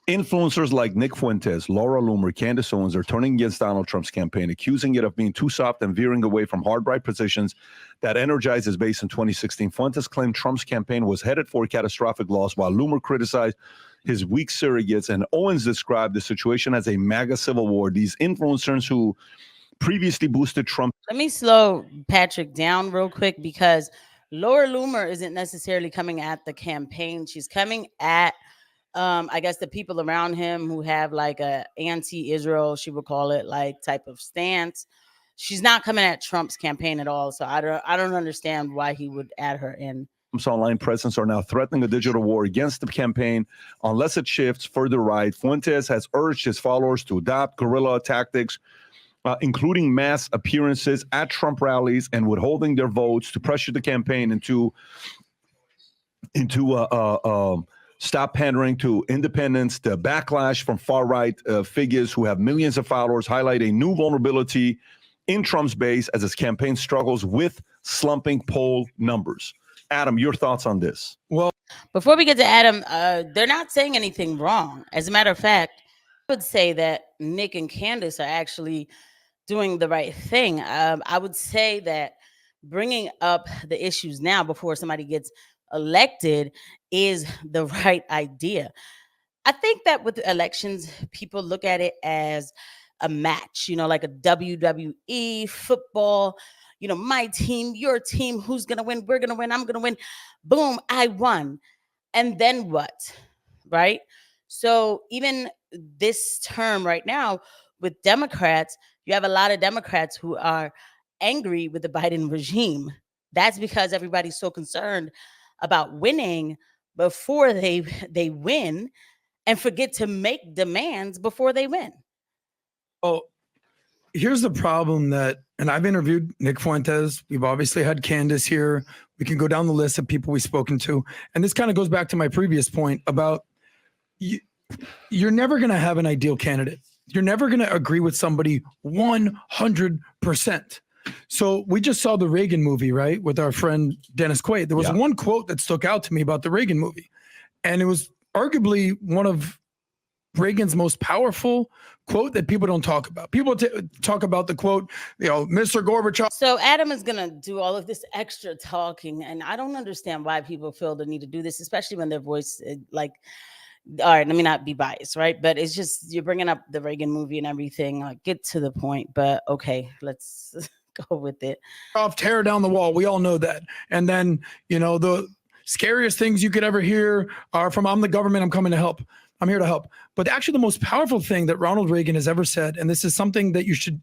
Influencers like Nick Fuentes, Laura Loomer, Candace Owens are turning against Donald Trump's campaign, accusing it of being too soft and veering away from hard right positions that energized his base in 2016. Fuentes claimed Trump's campaign was headed for a catastrophic loss, while Loomer criticized his weak surrogates, and Owens described the situation as a MAGA civil war. These influencers who previously boosted Trump. Let me slow Patrick down real quick, because Laura Loomer isn't necessarily coming at the campaign. She's coming at I guess the people around him who have like a anti-Israel, she would call it, like type of stance. She's not coming at Trump's campaign at all. So I don't understand why he would add her in. Trump's online presence are now threatening a digital war against the campaign unless it shifts further right. Fuentes has urged his followers to adopt guerrilla tactics, including mass appearances at Trump rallies and withholding their votes to pressure the campaign into stop pandering to independents. The backlash from far-right figures who have millions of followers highlight a new vulnerability in Trump's base as his campaign struggles with slumping poll numbers. Adam, your thoughts on this? Well, before we get to Adam, they're not saying anything wrong. As a matter of fact, I would say that Nick and Candace are actually doing the right thing. I would say that bringing up the issues now before somebody gets elected is the right idea. I think that with elections, people look at it as a match, like a WWE football, my team, your team, who's going to win? We're going to win. I'm going to win. Boom, I won. And then what? Right? So even this term right now with Democrats, you have a lot of Democrats who are angry with the Biden regime. That's because everybody's so concerned about winning before they win and forget to make demands before they win. Oh, here's the problem and I've interviewed Nick Fuentes. We've obviously had Candace here. We can go down the list of people we've spoken to. And this kind of goes back to my previous point about you're never going to have an ideal candidate. You're never going to agree with somebody 100%. So we just saw the Reagan movie, right, with our friend Dennis Quaid. There was one quote that stuck out to me about the Reagan movie, and it was arguably one of Reagan's most powerful quote that people don't talk about. People talk about the quote, Mr. Gorbachev. So Adam is going to do all of this extra talking, and I don't understand why people feel the need to do this, especially when their voice, all right, let me not be biased, right? But it's just, you're bringing up the Reagan movie and everything, get to the point. But okay, let's go with it. Tear down the wall. We all know that. And then, the scariest things you could ever hear are from, I'm the government, I'm coming to help. I'm here to help. But actually the most powerful thing that Ronald Reagan has ever said, and this is something that you should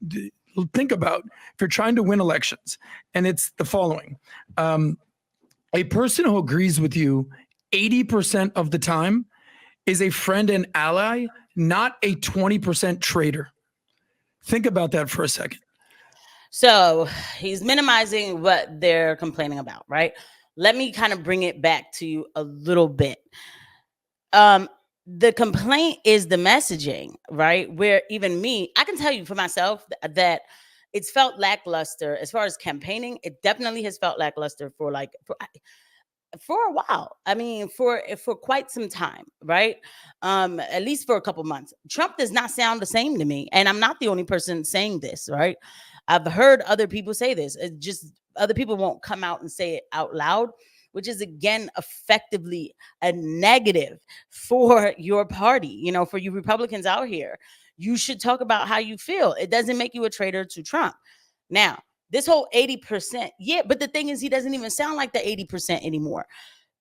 think about if you're trying to win elections, and it's the following. A person who agrees with you 80% of the time is a friend and ally, not a 20% traitor. Think about that for a second. So he's minimizing what they're complaining about, right? Let me kind of bring it back to you a little bit. The complaint is the messaging, right? Where even me, I can tell you for myself that it's felt lackluster as far as campaigning. It definitely has felt lackluster for a while. I mean, for quite some time, right? At least for a couple months. Trump does not sound the same to me. And I'm not the only person saying this, right? I've heard other people say this. It's just other people won't come out and say it out loud, which is, again, effectively a negative for your party. For you Republicans out here, you should talk about how you feel. It doesn't make you a traitor to Trump. Now, this whole 80%, but the thing is, he doesn't even sound like the 80% anymore.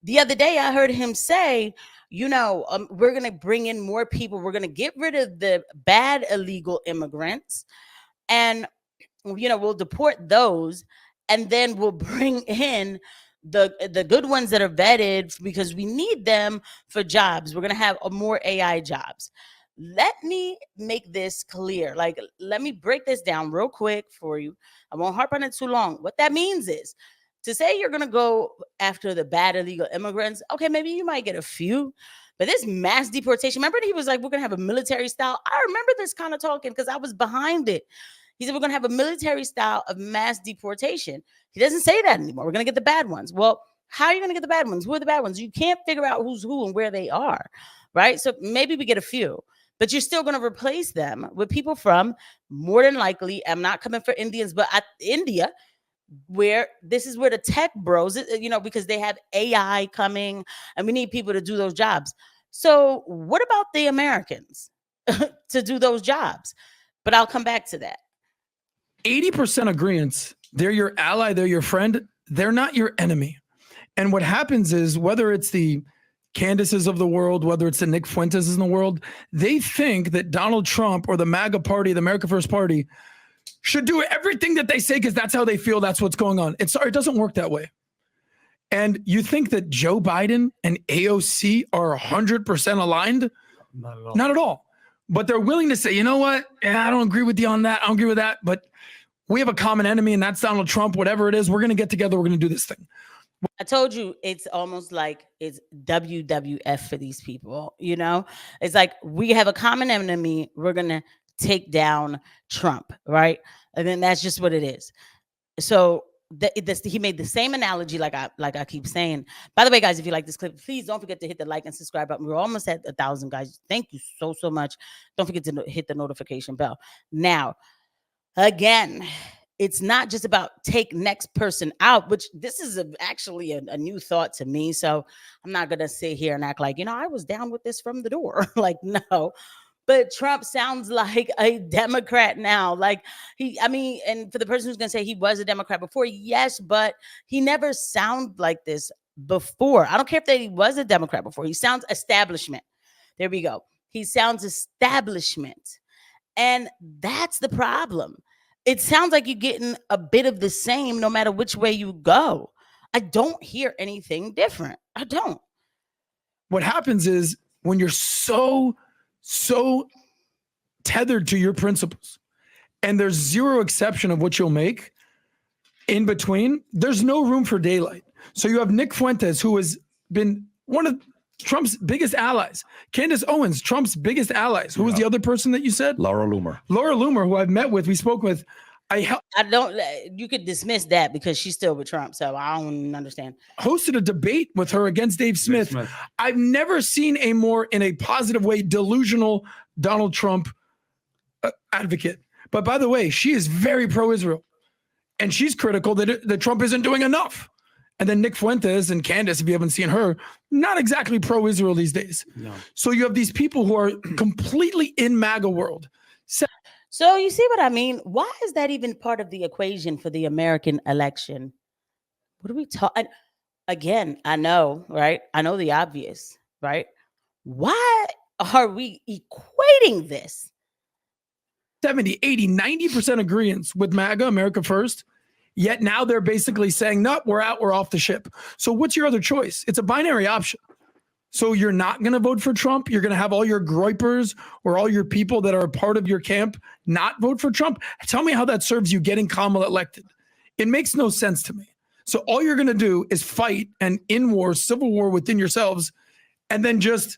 The other day, I heard him say, we're going to bring in more people. We're going to get rid of the bad illegal immigrants, and, we'll deport those, and then we'll bring in the good ones that are vetted because we need them for jobs. We're going to have more AI jobs. Let me make this clear. Let me break this down real quick for you. I won't harp on it too long. What that means is to say you're going to go after the bad illegal immigrants. Okay, maybe you might get a few, but this mass deportation, remember he was like, we're going to have a military style. I remember this kind of talking because I was behind it. He said, we're going to have a military style of mass deportation. He doesn't say that anymore. We're going to get the bad ones. Well, how are you going to get the bad ones? Who are the bad ones? You can't figure out who's who and where they are. right? So maybe we get a few, but you're still going to replace them with people from, more than likely, I'm not coming for Indians, but India, where this is where the tech bros, because they have AI coming and we need people to do those jobs. So what about the Americans to do those jobs? But I'll come back to that. 80% agreements. They're your ally. They're your friend. They're not your enemy. And what happens is, whether it's the Candaces of the world, whether it's the Nick Fuentes in the world, they think that Donald Trump or the MAGA party, the America First Party, should do everything that they say because that's how they feel. That's what's going on. It doesn't work that way. And you think that Joe Biden and AOC are 100% aligned? Not at all. Not at all. But they're willing to say, you know what? I don't agree with you on that. I don't agree with that. But we have a common enemy, and that's Donald Trump. Whatever it is, we're going to get together. We're going to do this thing. I told you, it's almost like it's WWF for these people. It's like, we have a common enemy. We're going to take down Trump, right? And then that's just what it is. So he made the same analogy, like I keep saying. By the way, guys, if you like this clip, please don't forget to hit the like and subscribe button. We're almost at 1,000, guys. Thank you so much. Don't forget to hit the notification bell. Now, again, it's not just about take next person out, which this is actually a new thought to me. So I'm not going to sit here and act like, I was down with this from the door. Like, no. But Trump sounds like a Democrat now. Like, and for the person who's going to say he was a Democrat before, yes, but he never sounded like this before. I don't care if he was a Democrat before. He sounds establishment. There we go. He sounds establishment. And that's the problem. It sounds like you're getting a bit of the same no matter which way you go. I don't hear anything different. I don't. What happens is, when you're so tethered to your principles and there's zero exception of what you'll make in between, there's no room for daylight. So you have Nick Fuentes, who has been one of Trump's biggest allies. Candace Owens, Trump's biggest allies. Who was the other person that you said? Laura Loomer, who I've met with, we spoke with. You could dismiss that because she's still with Trump. So I don't understand. Hosted a debate with her against Dave Smith. I've never seen a more, in a positive way, delusional Donald Trump advocate. But by the way, she is very pro-Israel. And she's critical that Trump isn't doing enough. And then Nick Fuentes and Candace, if you haven't seen her, not exactly pro-Israel these days. No. So you have these people who are completely in MAGA world. So you see what I mean? Why is that even part of the equation for the American election? What are we talking? Again, I know, right? I know the obvious, right? Why are we equating this? 70, 80, 90% agreements with MAGA, America First. Yet now they're basically saying, no, we're out, we're off the ship. So what's your other choice? It's a binary option. So you're not going to vote for Trump. You're going to have all your groypers or all your people that are a part of your camp not vote for Trump. Tell me how that serves you getting Kamala elected. It makes no sense to me. So all you're going to do is fight an in-war, civil war within yourselves, and then just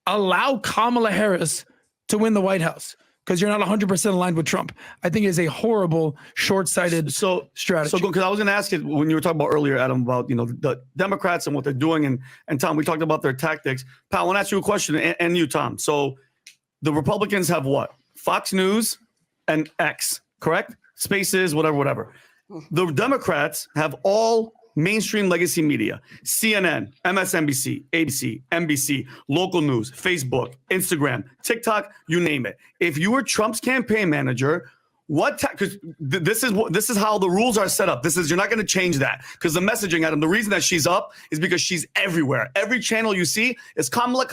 allow Kamala Harris to win the White House because you're not 100% aligned with Trump. I think it is a horrible, short-sighted strategy. So because I was going to ask you, when you were talking about earlier, Adam, about the Democrats and what they're doing, and Tom, we talked about their tactics. Pat, I want to ask you a question, and you, Tom. So the Republicans have what? Fox News and X, correct? Spaces, whatever. The Democrats have all mainstream legacy media: CNN, MSNBC, ABC, NBC, local news, Facebook, Instagram, TikTok, you name it. If you were Trump's campaign manager, because this is how the rules are set up. You're not going to change that, because the messaging, Adam, the reason that she's up is because she's everywhere. Every channel you see is Kamala.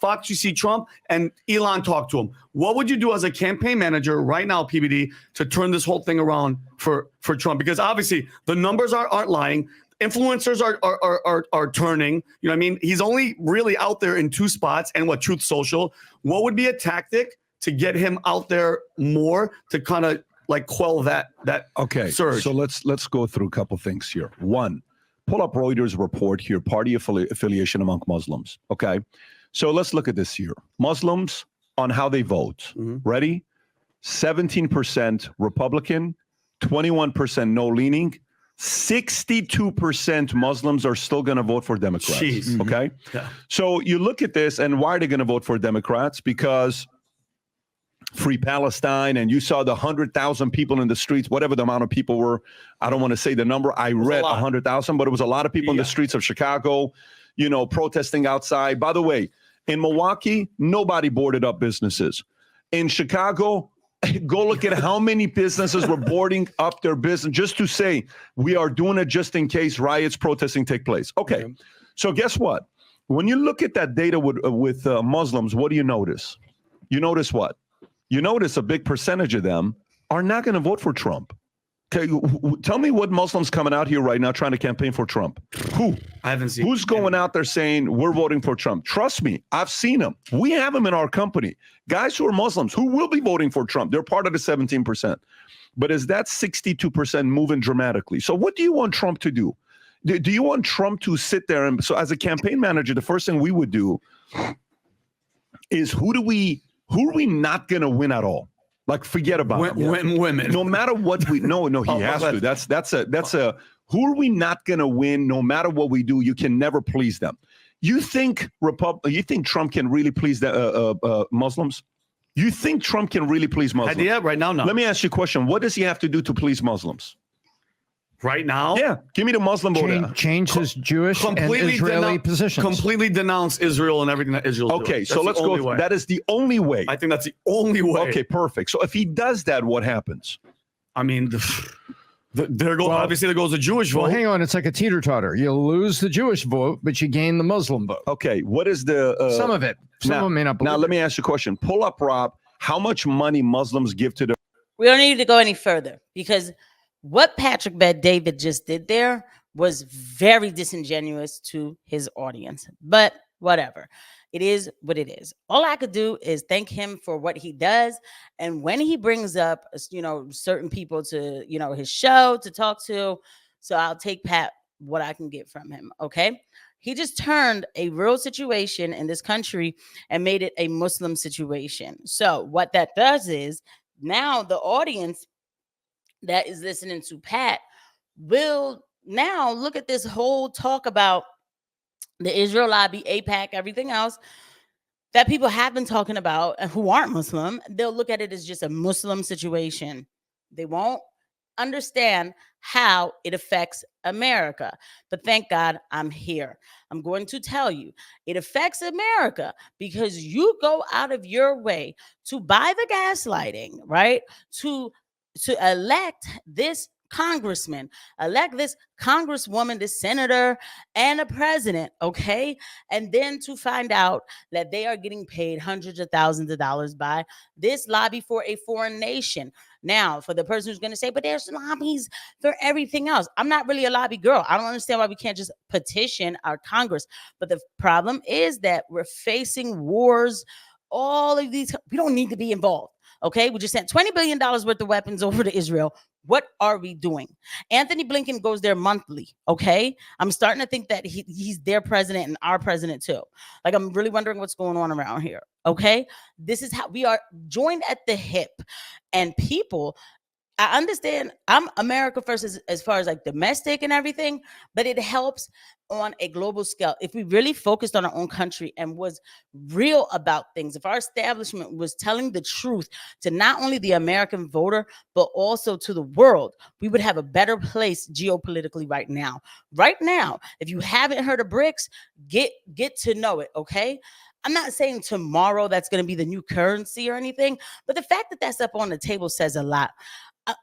Fox, you see Trump, and Elon talk to him. What would you do as a campaign manager right now, PBD, to turn this whole thing around for Trump? Because obviously the numbers aren't lying. Influencers are turning. You know what I mean? He's only really out there in two spots, and Truth Social. What would be a tactic to get him out there more to kind of like quell that surge? So let's go through a couple things here. One, pull up Reuters report here, party affiliation among Muslims. Okay. So let's look at this here. Muslims on how they vote. Mm-hmm. Ready? 17% Republican, 21% no leaning, 62% Muslims are still going to vote for Democrats. Jeez. Okay. Yeah. So you look at this, and why are they going to vote for Democrats? Because Free Palestine, and you saw the 100,000 people in the streets, whatever the amount of people were. I don't want to say the number. I read 100,000, but it was a lot of people in the streets of Chicago, protesting outside. By the way, in Milwaukee, nobody boarded up businesses. In Chicago, go look at how many businesses were boarding up their business just to say, we are doing it just in case riots, protesting take place. Okay. So guess what? When you look at that data with Muslims, what do you notice? You notice what? You notice a big percentage of them are not going to vote for Trump. Okay, tell me what Muslims coming out here right now trying to campaign for Trump. Who? I haven't seen. Who's going out there saying we're voting for Trump? Trust me, I've seen them. We have them in our company. Guys who are Muslims who will be voting for Trump. They're part of the 17%. But is that 62% moving dramatically? So what do you want Trump to do? Do you want Trump to sit there? And so as a campaign manager, the first thing we would do is who are we not going to win at all? Like, forget about women. No matter what we no, he has to. That's a who are we not going to win? No matter what we do, you can never please them. You think Trump can really please the Muslims? You think Trump can really please Muslims? Yeah, right now, no. Let me ask you a question. What does he have to do to please Muslims? Right now? Yeah. Give me the Muslim vote. Change his Jewish and Israeli positions. Completely denounce Israel and everything that Israel is doing. So let's go. That is the only way. I think that's the only way. Okay, perfect. So if he does that, what happens? I mean, obviously there goes the Jewish vote. Well, hang on. It's like a teeter-totter. You lose the Jewish vote, but you gain the Muslim vote. Okay. What is the... some of it. Some of them may not believe Now, let me ask you a question. Pull up, Rob. How much money Muslims give to the... We don't need to go any further because what Patrick Bet-David just did there was very disingenuous to his audience. But whatever. It is what it is. All I could do is thank him for what he does. And when he brings up, certain people to, his show to talk to, so I'll take Pat what I can get from him. Okay. He just turned a real situation in this country and made it a Muslim situation. So what that does is now the audience that is listening to Pat will now look at this whole talk about the Israel lobby, AIPAC, everything else that people have been talking about who aren't Muslim. They'll look at it as just a Muslim situation. They won't understand how it affects America. But thank God I'm here. I'm going to tell you it affects America because you go out of your way to buy the gaslighting, right? To elect this congressman, elect this congresswoman, this senator, and a president, okay? And then to find out that they are getting paid hundreds of thousands of dollars by this lobby for a foreign nation. Now, for the person who's going to say, but there's lobbies for everything else. I'm not really a lobby girl. I don't understand why we can't just petition our Congress. But the problem is that we're facing wars, all of these. We don't need to be involved. Okay, we just sent $20 billion worth of weapons over to Israel. What are we doing? Anthony Blinken goes there monthly. Okay, I'm starting to think that he's their president and our president too. Like, I'm really wondering what's going on around here. Okay, this is how we are joined at the hip, and people. I understand I'm America first as far as like domestic and everything, but it helps on a global scale. If we really focused on our own country and was real about things, if our establishment was telling the truth to not only the American voter, but also to the world, we would have a better place geopolitically right now. Right now, if you haven't heard of BRICS, get to know it, okay? I'm not saying tomorrow that's going to be the new currency or anything, but the fact that that's up on the table says a lot.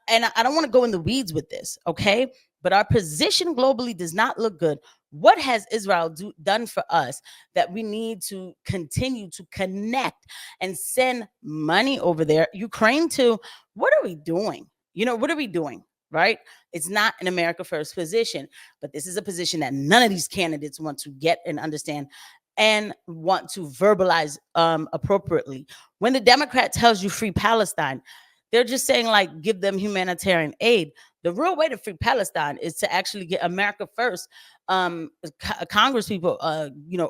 And I don't want to go in the weeds with this, okay? But our position globally does not look good. What has Israel done for us that we need to continue to connect and send money over there? Ukraine too. What are we doing? What are we doing? Right? It's not an America first position, but this is a position that none of these candidates want to get and understand and want to verbalize appropriately. When the Democrat tells you free Palestine, they're just saying, like, give them humanitarian aid. The real way to free Palestine is to actually get America first Congress people,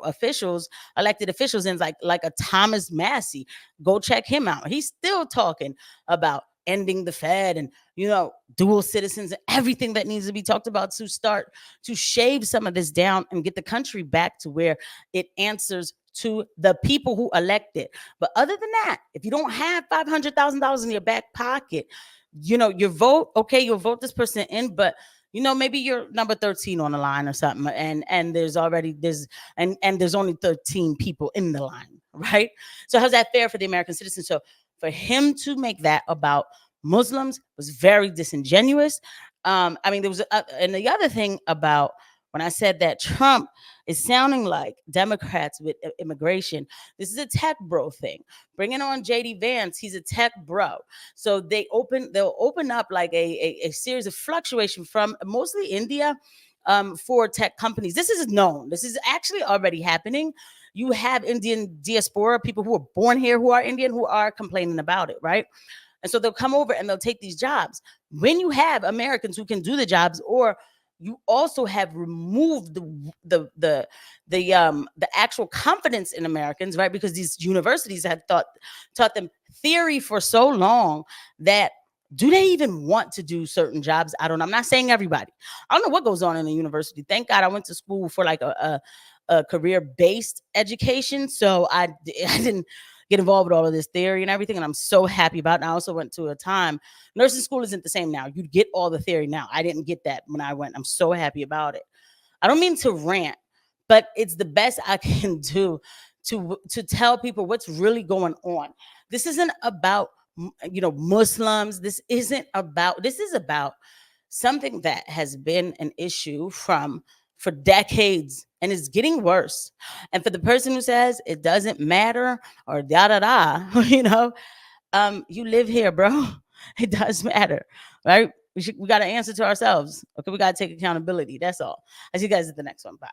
officials, elected officials, and like a Thomas Massey. Go check him out. He's still talking about ending the Fed and, dual citizens and everything that needs to be talked about to start to shave some of this down and get the country back to where it answers to the people who elect it. But other than that, if you don't have $500,000 in your back pocket, your vote, okay, you'll vote this person in, but maybe you're number 13 on the line or something, and there's only 13 people in the line, right? So how's that fair for the American citizen? So for him to make that about Muslims was very disingenuous. There was and the other thing about when I said that Trump is sounding like Democrats with immigration, this is a tech bro thing. Bringing on JD Vance, he's a tech bro. So they'll open up like a series of fluctuation from mostly India for tech companies. This is known. This is actually already happening. You have Indian diaspora, people who are born here, who are Indian, who are complaining about it, right? And so they'll come over and they'll take these jobs. When you have Americans who can do the jobs, or you also have removed the actual confidence in Americans, right? Because these universities have taught them theory for so long that do they even want to do certain jobs? I don't know. I'm not saying everybody. I don't know what goes on in a university. Thank God I went to school for like a career-based education, so I didn't get involved with all of this theory and everything, and I'm so happy about it. And I also went to a time, nursing school isn't the same now. You get all the theory now. I didn't get that when I went. I'm so happy about it. I don't mean to rant, but it's the best I can do to tell people what's really going on. This isn't about, Muslims. This is about something that has been an issue for decades, and it's getting worse. And for the person who says it doesn't matter or you live here, bro. It does matter, right? We got to answer to ourselves. Okay, we got to take accountability. That's all. I'll see you guys at the next one. Bye.